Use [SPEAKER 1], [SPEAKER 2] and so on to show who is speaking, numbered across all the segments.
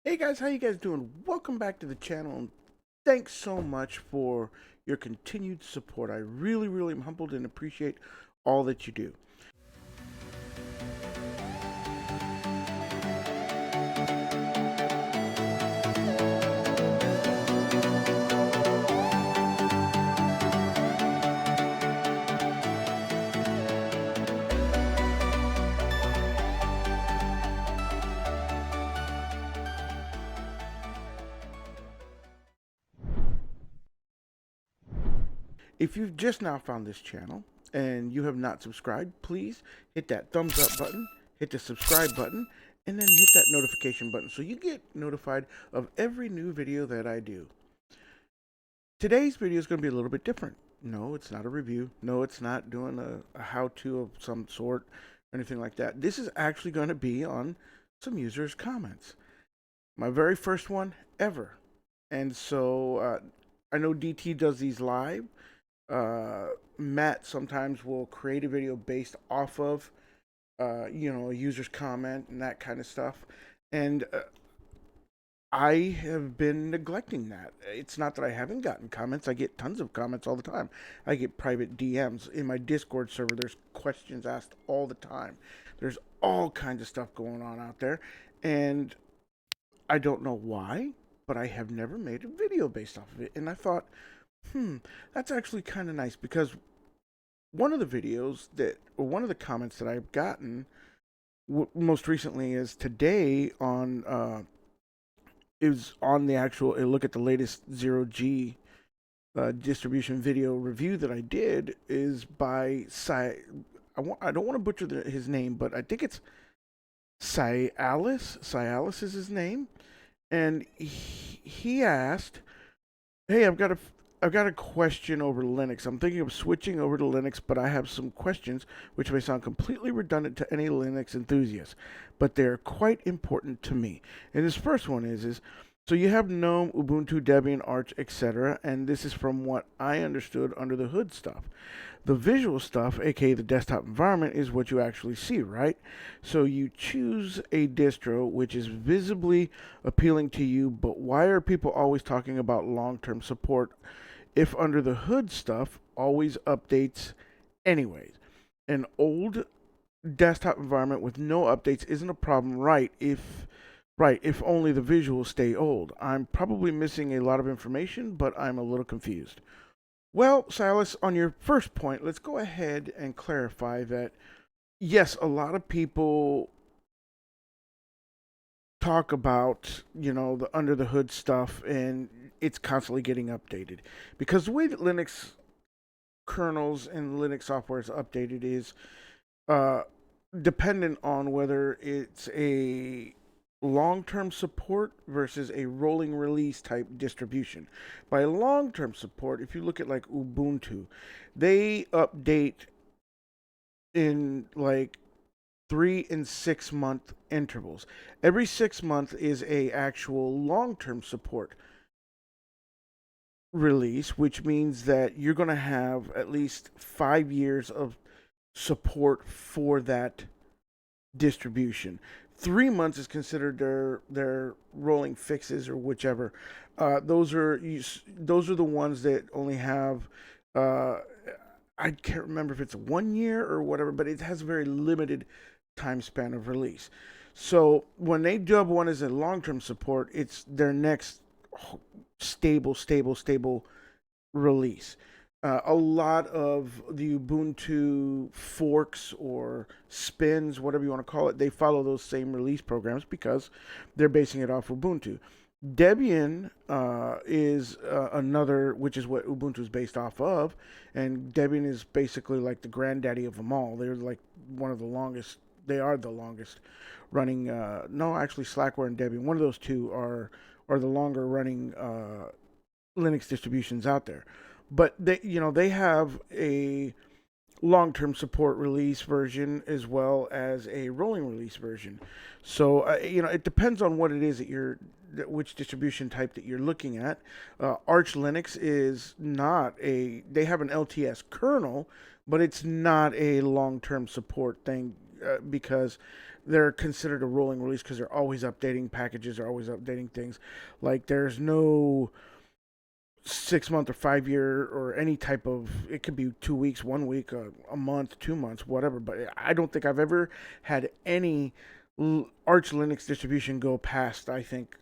[SPEAKER 1] Hey guys, how you guys doing? Welcome back to the channel and thanks so much for your continued support. I really am humbled and appreciate all that you do. If you've just now found this channel and you have not subscribed, please hit that thumbs up button, hit the subscribe button, and then hit that notification button so you get notified of every new video that I do. Today's video is going to be a little bit different. No, it's not a review. No, it's not doing a how-to of some sort or anything like that. This is actually going to be on some users' comments. My very first one ever. And so I know DT does these live. Matt sometimes will create a video based off of, a user's comment and that kind of stuff. And I have been neglecting that. It's not that I haven't gotten comments. I get tons of comments all the time. I get private DMs in my Discord server. There's questions asked all the time. There's all kinds of stuff going on out there. And I don't know why, but I have never made a video based off of it. And I thought, that's actually kind of nice because one of the videos or one of the comments that I've gotten most recently is today is on the actual look at the latest 0G distribution video review that I did is by I don't want to butcher his name, but I think it's Cialis. Cialis is his name, and he asked, "Hey, I've got a question over Linux. I'm thinking of switching over to Linux, but I have some questions which may sound completely redundant to any Linux enthusiast, but they're quite important to me." And his first one is so you have GNOME, Ubuntu, Debian, Arch, etc., and this is from what I understood under the hood stuff. The visual stuff, aka the desktop environment, is what you actually see, right? So you choose a distro which is visibly appealing to you, but why are people always talking about long-term support if under the hood stuff always updates anyways? An old desktop environment with no updates isn't a problem, if only the visuals stay old. I'm probably missing a lot of information, but I'm a little confused. Well, Silas, on your first point, let's go ahead and clarify that yes, a lot of people talk about, the under the hood stuff and it's constantly getting updated. Because the way that Linux kernels and Linux software is updated is uh, dependent on whether it's a long-term support versus a rolling release type distribution. By long-term support, if you look at like Ubuntu, they update in like 3 and 6 month intervals. Every 6 month is a actual long-term support release, which means that you're going to have at least 5 years of support for that distribution. 3 months is considered their rolling fixes or whichever. Those are the ones that only have. I can't remember if it's 1 year or whatever, but it has a very limited time span of release. So when they dub one as a long term support, it's their next stable release. A lot of the Ubuntu forks or spins, whatever you want to call it, they follow those same release programs because they're basing it off Ubuntu. Debian is another, which is what Ubuntu is based off of, and Debian is basically like the granddaddy of them all. They're like one of the longest. They are the longest running. No, actually, Slackware and Debian. One of those two are the longer running Linux distributions out there. But they have a long-term support release version as well as a rolling release version. So it depends on what it is which distribution type that you're looking at. Arch Linux is not they have an LTS kernel, but it's not a long-term support thing because they're considered a rolling release because they're always updating packages, they're always updating things. Like there's no 6 month or 5 year or any type of, it could be 2 weeks, 1 week, a month, 2 months, whatever. But I don't think I've ever had any Arch Linux distribution go past, I think,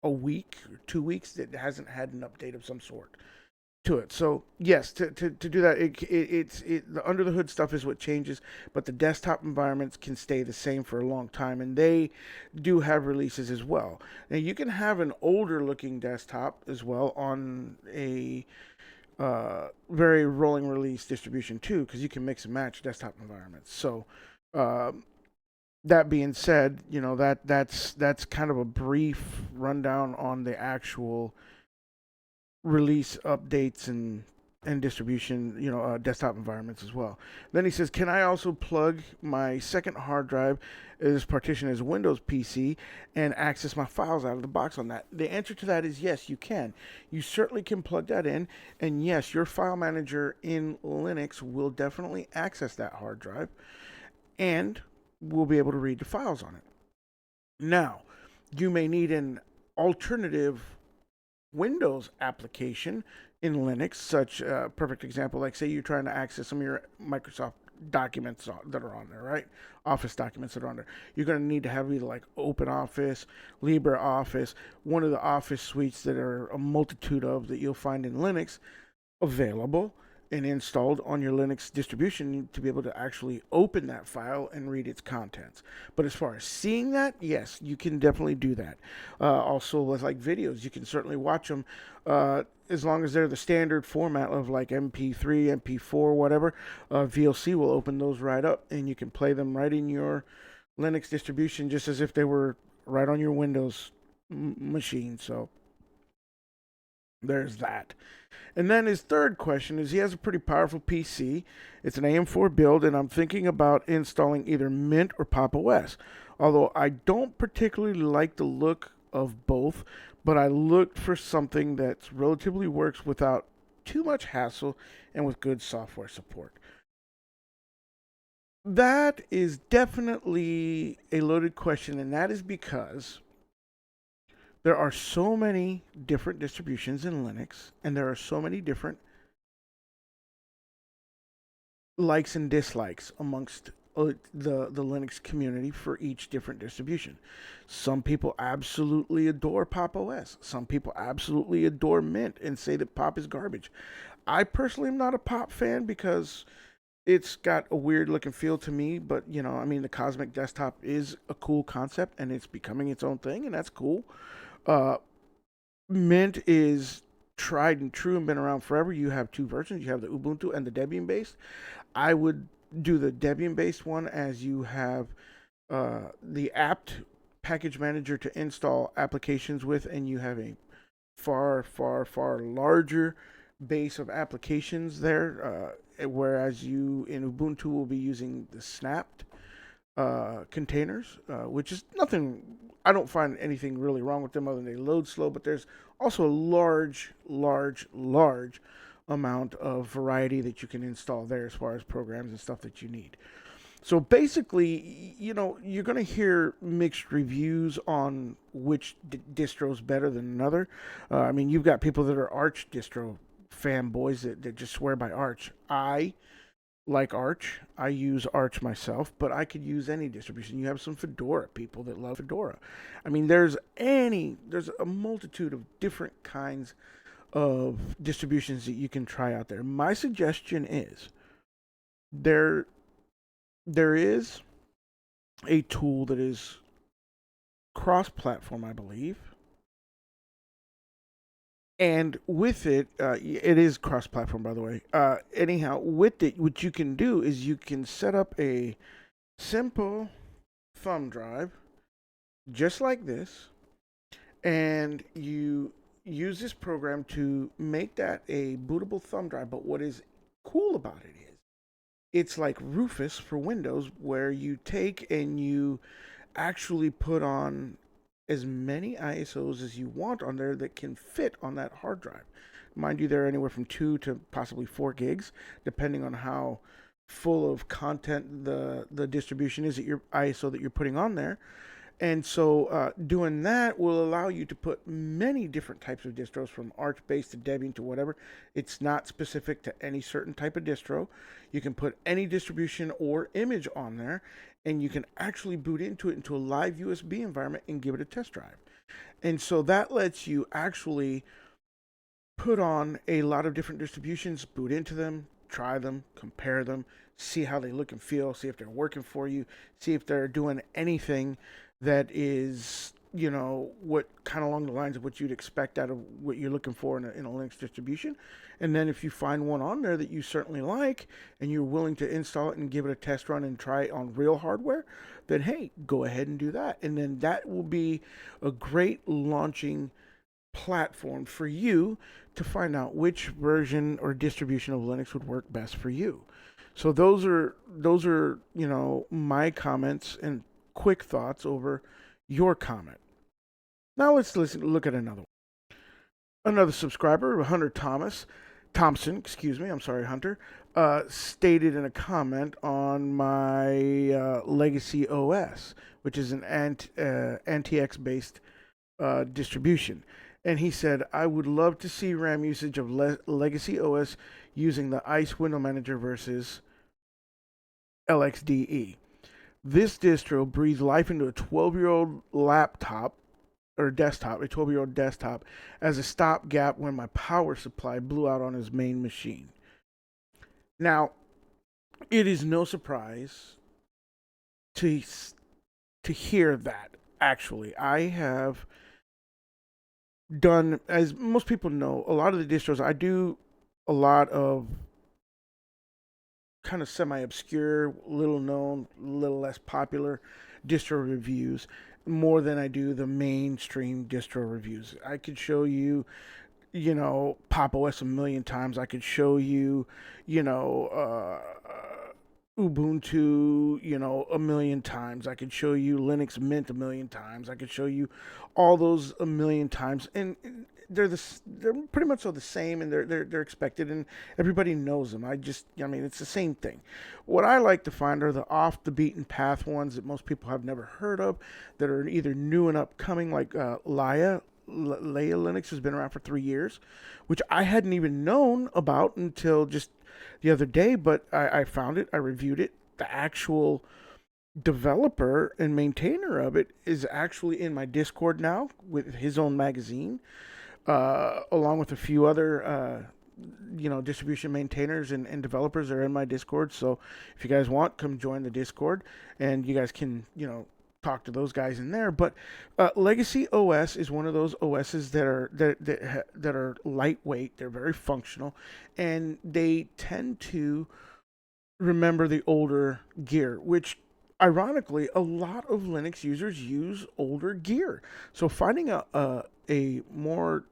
[SPEAKER 1] a week or 2 weeks that hasn't had an update of some sort to it. So yes, to do that, the under the hood stuff is what changes, but the desktop environments can stay the same for a long time, and they do have releases as well. Now you can have an older looking desktop as well on a very rolling release distribution too, because you can mix and match desktop environments. So that being said, that's kind of a brief rundown on the actual release updates and distribution, desktop environments as well. Then he says, can I also plug my second hard drive as partition as Windows PC and access my files out of the box on that? The answer to that is yes, you can. You certainly can plug that in, and yes, your file manager in Linux will definitely access that hard drive and will be able to read the files on it. Now, you may need an alternative Windows application in Linux, such a perfect example, like say you're trying to access some of your Microsoft documents that are on there, right? Office documents that are on there. You're going to need to have either like OpenOffice, LibreOffice, one of the Office suites that are a multitude of that you'll find in Linux available and installed on your Linux distribution to be able to actually open that file and read its contents. But as far as seeing that, yes, you can definitely do that. Also, with like videos, you can certainly watch them as long as they're the standard format of like MP3, MP4, whatever. VLC will open those right up, and you can play them right in your Linux distribution, just as if they were right on your Windows machine. So there's that. And then his third question is he has a pretty powerful PC. It's an AM4 build, and I'm thinking about installing either Mint or Pop! OS. Although I don't particularly like the look of both, but I looked for something that relatively works without too much hassle and with good software support. That is definitely a loaded question, and that is because there are so many different distributions in Linux, and there are so many different likes and dislikes amongst the Linux community for each different distribution. Some people absolutely adore Pop! OS. Some people absolutely adore Mint and say that Pop is garbage. I personally am not a Pop fan because it's got a weird look and feel to me, but the Cosmic Desktop is a cool concept and it's becoming its own thing, and that's cool. Uh, Mint is tried and true and been around forever. You have two versions. You have the Ubuntu and the Debian based. I would do the Debian based one, as you have the apt package manager to install applications with, and you have a far, far, far larger base of applications there. Whereas you in Ubuntu will be using the snapped containers, which is nothing. I don't find anything really wrong with them other than they load slow, but there's also a large, large, large amount of variety that you can install there as far as programs and stuff that you need. So basically, you're going to hear mixed reviews on which distro's better than another. You've got people that are Arch distro fanboys that just swear by Arch. I like Arch. I use Arch myself, but I could use any distribution. You have some Fedora people that love Fedora. There's a multitude of different kinds of distributions that you can try out there. My suggestion is there is a tool that is cross-platform, I believe. And with it, it is cross-platform, by the way. Anyhow, with it, what you can do is you can set up a simple thumb drive, just like this, and you use this program to make that a bootable thumb drive. But what is cool about it is it's like Rufus for Windows, where you take and you actually put on as many ISOs as you want on there that can fit on that hard drive. Mind you, they're anywhere from 2 to possibly 4 gigs, depending on how full of content the distribution is that your ISO that you're putting on there. And so doing that will allow you to put many different types of distros, from Arch based to Debian to whatever. It's not specific to any certain type of distro. You can put any distribution or image on there, and you can actually boot into it into a live USB environment and give it a test drive. And so that lets you actually put on a lot of different distributions, boot into them, try them, compare them, see how they look and feel, see if they're working for you, see if they're doing anything that is, what kind of along the lines of what you'd expect out of what you're looking for in a Linux distribution. And then if you find one on there that you certainly like and you're willing to install it and give it a test run and try it on real hardware, then hey, go ahead and do that. And then that will be a great launching platform for you to find out which version or distribution of Linux would work best for you. So those are my comments and quick thoughts over your comment. Now let's look at another one. Another subscriber, Hunter Thompson, excuse me, I'm sorry, Hunter, stated in a comment on my Legacy OS, which is an NTX based distribution. And he said, I would love to see RAM usage of Legacy OS using the ICE window manager versus LXDE. This distro breathed life into a 12-year-old laptop or desktop, a 12-year-old desktop, as a stopgap when my power supply blew out on his main machine. Now, it is no surprise to hear that. Actually, I have done, as most people know, a lot of the distros. I do a lot of kind of semi-obscure, little known, little less popular distro reviews more than I do the mainstream distro reviews. I could show you, Pop OS a million times. I could show you, Ubuntu, a million times. I could show you Linux Mint a million times. I could show you all those a million times, and they're pretty much all the same, and they're expected, and everybody knows them. It's the same thing. What I like to find are the off the beaten path ones that most people have never heard of, that are either new and upcoming, like Leia Linux has been around for 3 years, which I hadn't even known about until just the other day, but I found it, I reviewed it. The actual developer and maintainer of it is actually in my Discord now with his own magazine, along with a few other, distribution maintainers and developers are in my Discord. So if you guys want, come join the Discord, and you guys can, talk to those guys in there. But Legacy OS is one of those OSs that are lightweight. They're very functional, and they tend to remember the older gear, which ironically a lot of Linux users use older gear. So finding a more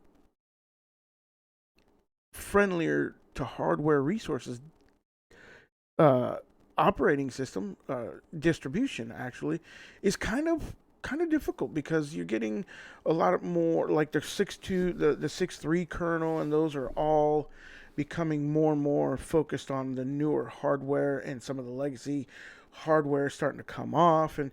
[SPEAKER 1] friendlier to hardware resources operating system distribution actually is kind of difficult, because you're getting a lot of more, like the 6.2, the 6.3 kernel, and those are all becoming more and more focused on the newer hardware, and some of the legacy hardware is starting to come off, and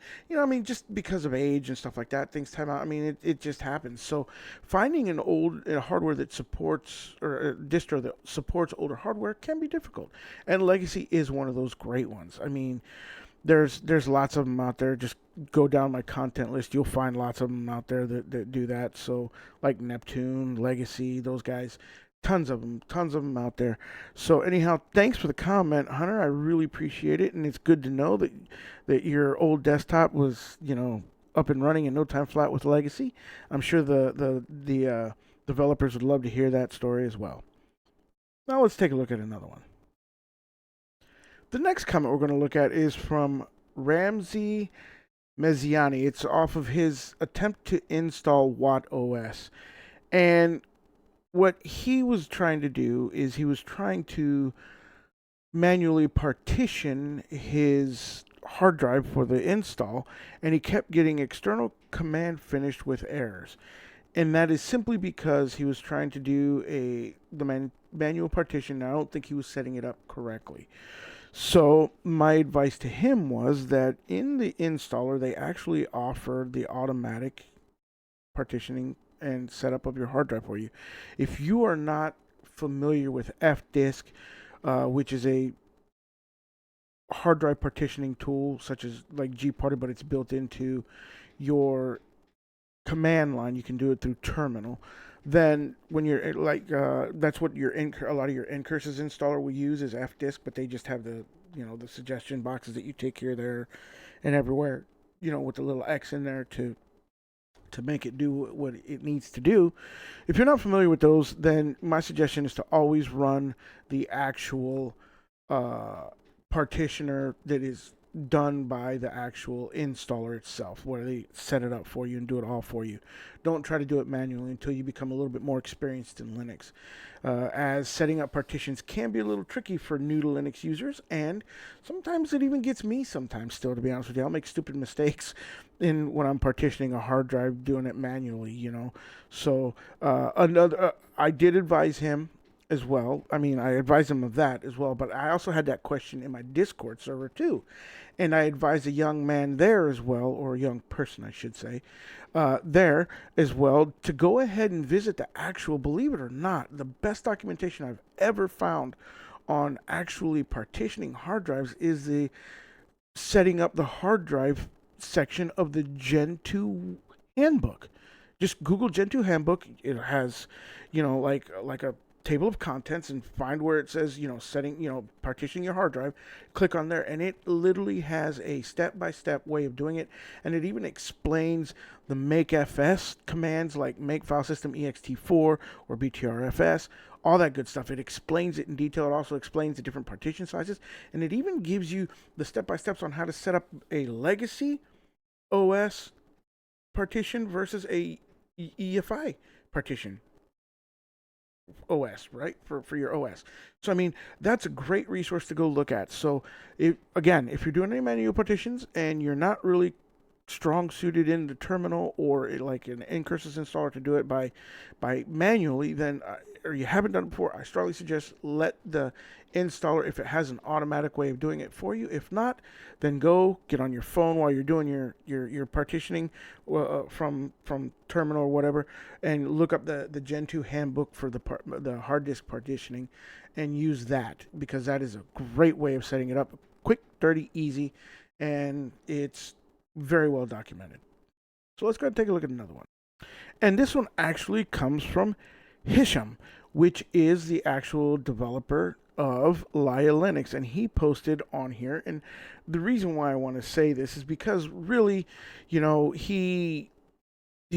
[SPEAKER 1] just because of age and stuff like that, things time out. It just happens. So finding an old hardware that supports, or a distro that supports older hardware, can be difficult, and Legacy is one of those great ones. There's lots of them out there. Just go down my content list, you'll find lots of them out there that do that. So like Neptune, Legacy, those guys, tons of them out there. So anyhow, thanks for the comment, Hunter. I really appreciate it, and it's good to know that your old desktop was up and running in no time flat with Legacy. I'm sure the developers would love to hear that story as well. Now let's take a look at another one. The next comment we're going to look at is from Ramsey Meziani. It's off of his attempt to install Watt OS, and what he was trying to do is he was trying to manually partition his hard drive for the install, and he kept getting external command finished with errors. And that is simply because he was trying to do the manual partition, and I don't think he was setting it up correctly. So my advice to him was that in the installer, they actually offer the automatic partitioning and setup of your hard drive for you. If you are not familiar with Fdisk, which is a hard drive partitioning tool such as like Gparted, but it's built into your command line. You can do it through terminal. Then when you're that's what a lot of your Ncurses installer will use is Fdisk, but they just have the suggestion boxes that you take here, there, and everywhere. With the little X in there to make it do what it needs to do. If you're not familiar with those, then my suggestion is to always run the actual uh, partitioner that is done by the actual installer itself, where they set it up for you and do it all for you. Don't try to do it manually until you become a little bit more experienced in Linux, as setting up partitions can be a little tricky for new to Linux users, and sometimes it even gets me sometimes still, to be honest with you. I'll make stupid mistakes in when I'm partitioning a hard drive doing it manually. So I did advise him as well. I mean, I advised him of that as well, but I also had that question in my Discord server too. And I advised a young man there as well, or a young person, I should say, there as well, to go ahead and visit the actual, believe it or not, the best documentation I've ever found on actually partitioning hard drives is the setting up the hard drive section of the Gen 2 handbook. Just Google Gen 2 handbook. It has, like a table of contents, and find where it says, setting, partitioning your hard drive. Click on there, and it literally has a step-by-step way of doing it, and it even explains the makefs commands like make file system ext4 or btrfs, all that good stuff. It explains it in detail. It also explains the different partition sizes, and it even gives you the step-by-steps on how to set up a legacy OS partition versus a EFI partition OS, right? For your OS. So, I mean, that's a great resource to go look at. So, again, if you're doing any manual partitions and you're not really strong suited in the terminal, or like an Ncurses installer to do it by manually, then or you haven't done it before, I strongly suggest let the installer, if it has an automatic way of doing it for you. If not, then go get on your phone while you're doing your partitioning from terminal or whatever, and look up the Gen 2 handbook for the hard disk partitioning, and use that, because that is a great way of setting it up. Quick, dirty, easy, and it's very well documented. So let's go ahead and take a look at another one. And this one actually comes from Hisham, which is the actual developer of Laya Linux, and he posted on here. And the reason why I want to say this is because really, he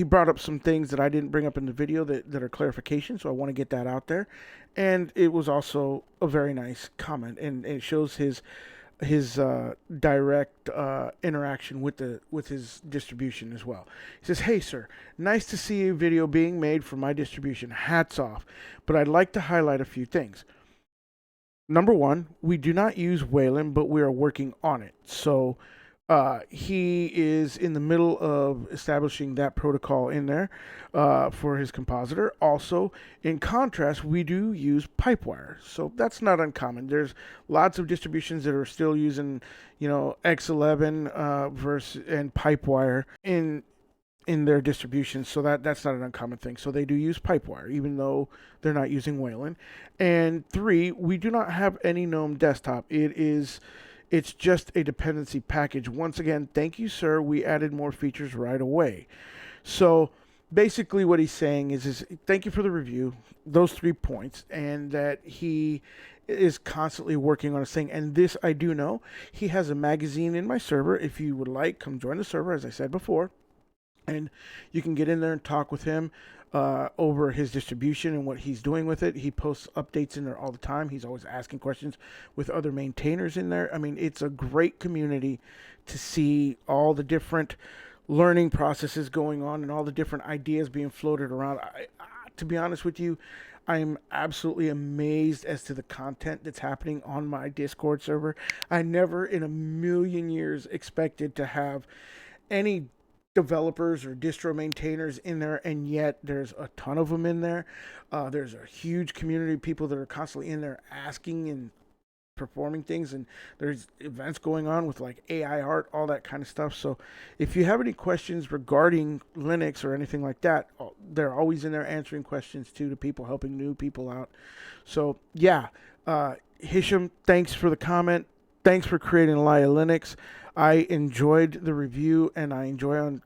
[SPEAKER 1] brought up some things that I didn't bring up in the video that are clarification, so I want to get that out there. And it was also a very nice comment, and it shows his direct interaction with his distribution as well. He says, "Hey sir, nice to see a video being made for my distribution. Hats off. But I'd like to highlight a few things. Number one, we do not use Wayland, but we are working on it. So he is in the middle of establishing that protocol in there for his compositor. Also, in contrast, we do use Pipewire, so that's not uncommon. There's lots of distributions that are still using, X11 and Pipewire in their distributions, so that's not an uncommon thing. So they do use Pipewire, even though they're not using Wayland. And three, we do not have any GNOME desktop. It's just a dependency package. Once again, thank you, sir. We added more features right away. So basically what he's saying is thank you for the review, those 3 points, and that he is constantly working on a thing. And this I do know. He has a magazine in my server. If you would like, come join the server, as I said before. And you can get in there and talk with him over his distribution and what he's doing with it. He posts updates in there all the time. He's always asking questions with other maintainers in there. I mean, it's a great community to see all the different learning processes going on and all the different ideas being floated around. To be honest with you, I'm absolutely amazed as to the content that's happening on my Discord server. I never in a million years expected to have any developers or distro maintainers in there, and yet there's a ton of them in there. There's a huge community of people that are constantly in there asking and performing things, and there's events going on with like AI art, all that kind of stuff. So if you have any questions regarding Linux or anything like that, they're always in there answering questions too to people, helping new people out. So yeah, Hisham, thanks for the comment. Thanks for creating Laya Linux. I enjoyed the review, and I enjoy on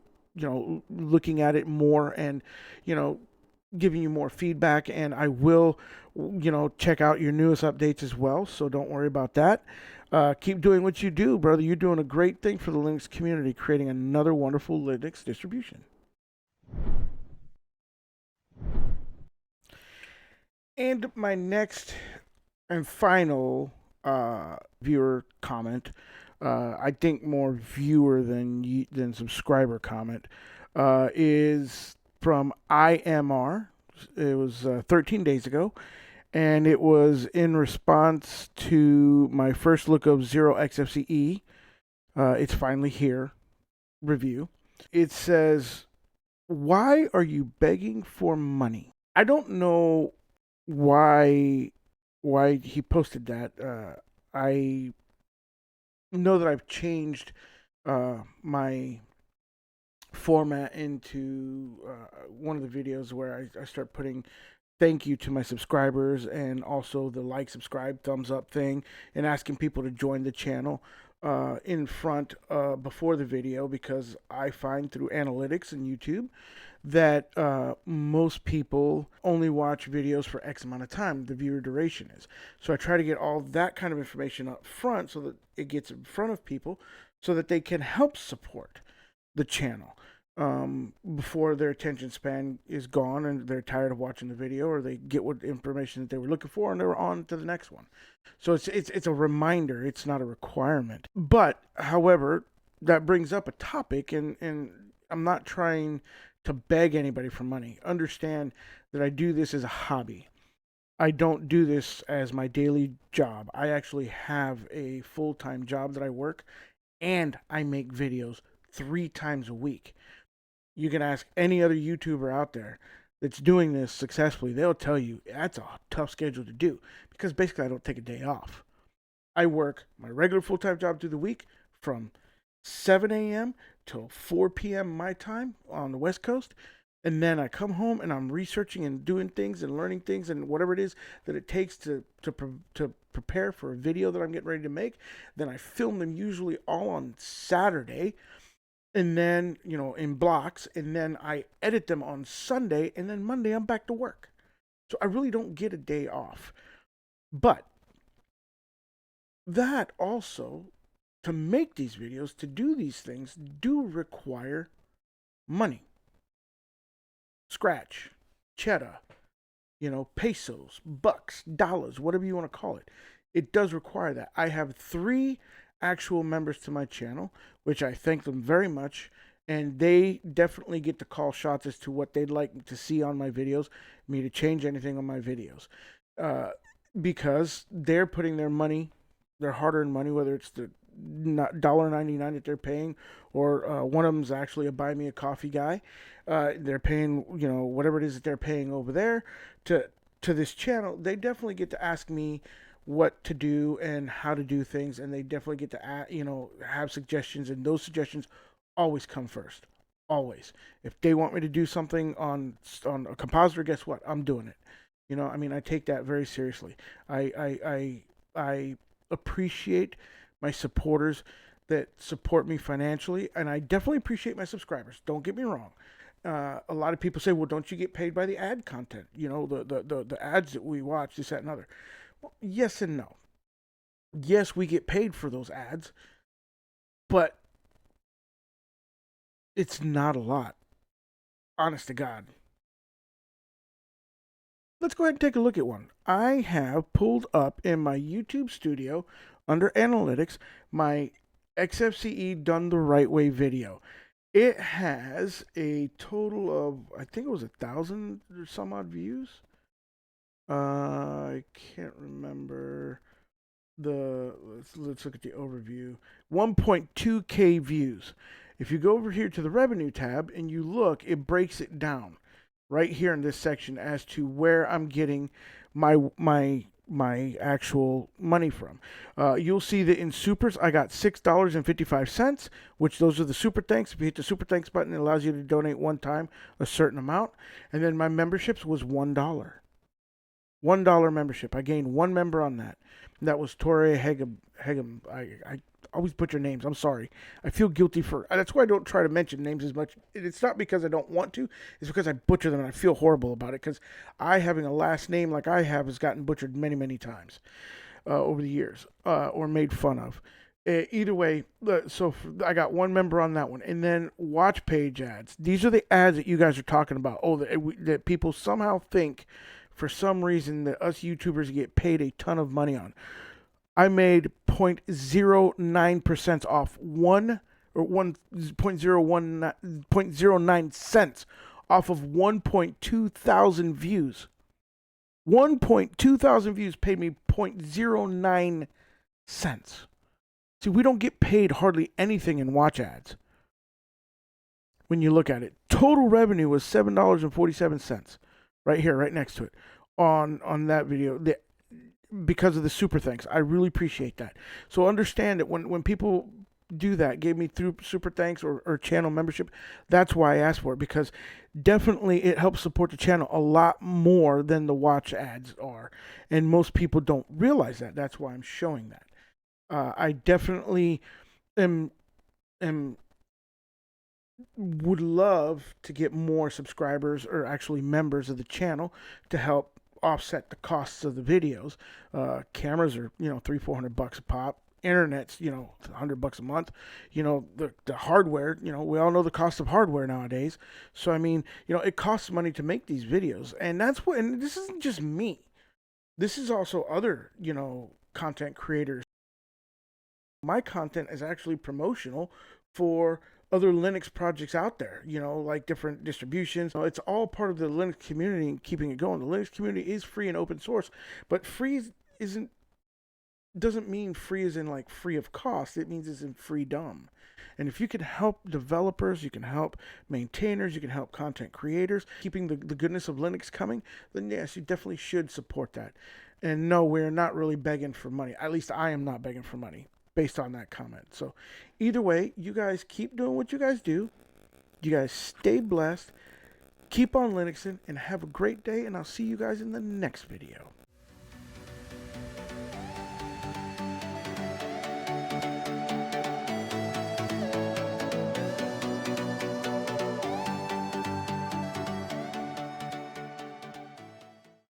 [SPEAKER 1] looking at it more, and you know giving you more feedback. And I will check out your newest updates as well. So don't worry about that. Keep doing what you do, brother. You're doing a great thing for the Linux community, creating another wonderful Linux distribution. And my next and final viewer comment, I think more viewer than subscriber comment, is from IMR. It was 13 days ago, and it was in response to my first look of 0xFCE. It's finally here review. It says, "Why are you begging for money?" I don't know why he posted that. I know that I've changed my format into one of the videos where I start putting thank you to my subscribers, and also the like, subscribe, thumbs up thing, and asking people to join the channel in front before the video, because I find through analytics and YouTube that most people only watch videos for X amount of time, the viewer duration is. So I try to get all that kind of information up front so that it gets in front of people so that they can help support the channel before their attention span is gone and they're tired of watching the video, or they get what information that they were looking for and they're on to the next one. So it's a reminder. It's not a requirement. But however, that brings up a topic, and I'm not trying to beg anybody for money. Understand that I do this as a hobby. I don't do this as my daily job. I actually have a full-time job that I work, and I make videos 3 times a week. You can ask any other YouTuber out there that's doing this successfully. They'll tell you that's a tough schedule to do, because basically I don't take a day off. I work my regular full-time job through the week from 7 a.m. till 4 p.m. my time on the West Coast. And then I come home and I'm researching and doing things and learning things and whatever it is that it takes to prepare for a video that I'm getting ready to make. Then I film them usually all on Saturday, and then, in blocks, and then I edit them on Sunday, and then Monday I'm back to work. So I really don't get a day off. But that also, to make these videos, to do these things, do require money. Scratch, cheddar, pesos, bucks, dollars, whatever you want to call it. It does require that. I have 3 actual members to my channel, which I thank them very much, and they definitely get to call shots as to what they'd like to see on my videos, me to change anything on my videos, because they're putting their money, their hard-earned money, whether it's the $1.99 that they're paying, or one of them's actually a buy me a coffee guy. They're paying, whatever it is that they're paying over there to this channel. They definitely get to ask me what to do and how to do things, and they definitely get to have suggestions, and those suggestions always come first. Always. If they want me to do something on a compositor, guess what? I'm doing it. I take that very seriously. I appreciate my supporters that support me financially, and I definitely appreciate my subscribers. Don't get me wrong. A lot of people say, "Well, don't you get paid by the ad content? The ads that we watch, this, that, and other." Well, yes and no. Yes, we get paid for those ads, but it's not a lot. Honest to God. Let's go ahead and take a look at one. I have pulled up in my YouTube studio under analytics my XFCE done the right way video. It has a total of, I think it was 1,000 or some odd views. I can't remember let's look at the overview. 1.2K views. If you go over here to the revenue tab and you look, it breaks it down right here in this section as to where I'm getting my my actual money from. You'll see that in supers, I got $6.55, which those are the super thanks. If you hit the super thanks button, it allows you to donate one time a certain amount. And then my memberships was $1. $1 membership. I gained one member on that. That was Torre Hegem. I always butcher names. I'm sorry. I feel guilty for. That's why I don't try to mention names as much. It's not because I don't want to. It's because I butcher them and I feel horrible about it. Because I, having a last name like I have, has gotten butchered many, many times over the years, or made fun of. Either way, so I got one member on that one. And then watch page ads. These are the ads that you guys are talking about. Oh, that people somehow think, for some reason, that us YouTubers get paid a ton of money on. I made 0.09% off 0.09 cents off of 1.2 thousand views. 1.2 thousand views paid me 0.09 cents. See, we don't get paid hardly anything in watch ads. When you look at it, total revenue was $7.47, right here, right next to it, on that video. Because of the super thanks, I really appreciate that. So understand that when people do that, gave me through super thanks or channel membership, that's why I asked for it, because definitely it helps support the channel a lot more than the watch ads are, and most people don't realize that. That's why I'm showing that. I definitely would love to get more subscribers, or actually members of the channel, to help offset the costs of the videos. Cameras are, $300-400 a pop. Internet's, $100 a month. The hardware, we all know the cost of hardware nowadays. So I mean, it costs money to make these videos, and and this isn't just me. This is also other, content creators. My content is actually promotional for other Linux projects out there, like different distributions. It's all part of the Linux community and keeping it going. The Linux community is free and open source, but free doesn't mean free as in like free of cost. It means it's in freedom. And if you can help developers, you can help maintainers, you can help content creators, keeping the goodness of Linux coming, then yes, you definitely should support that. And no, we're not really begging for money. At least I am not begging for money, based on that comment. So either way, you guys keep doing what you guys do. You guys stay blessed. Keep on Linuxing and have a great day, and I'll see you guys in the next video.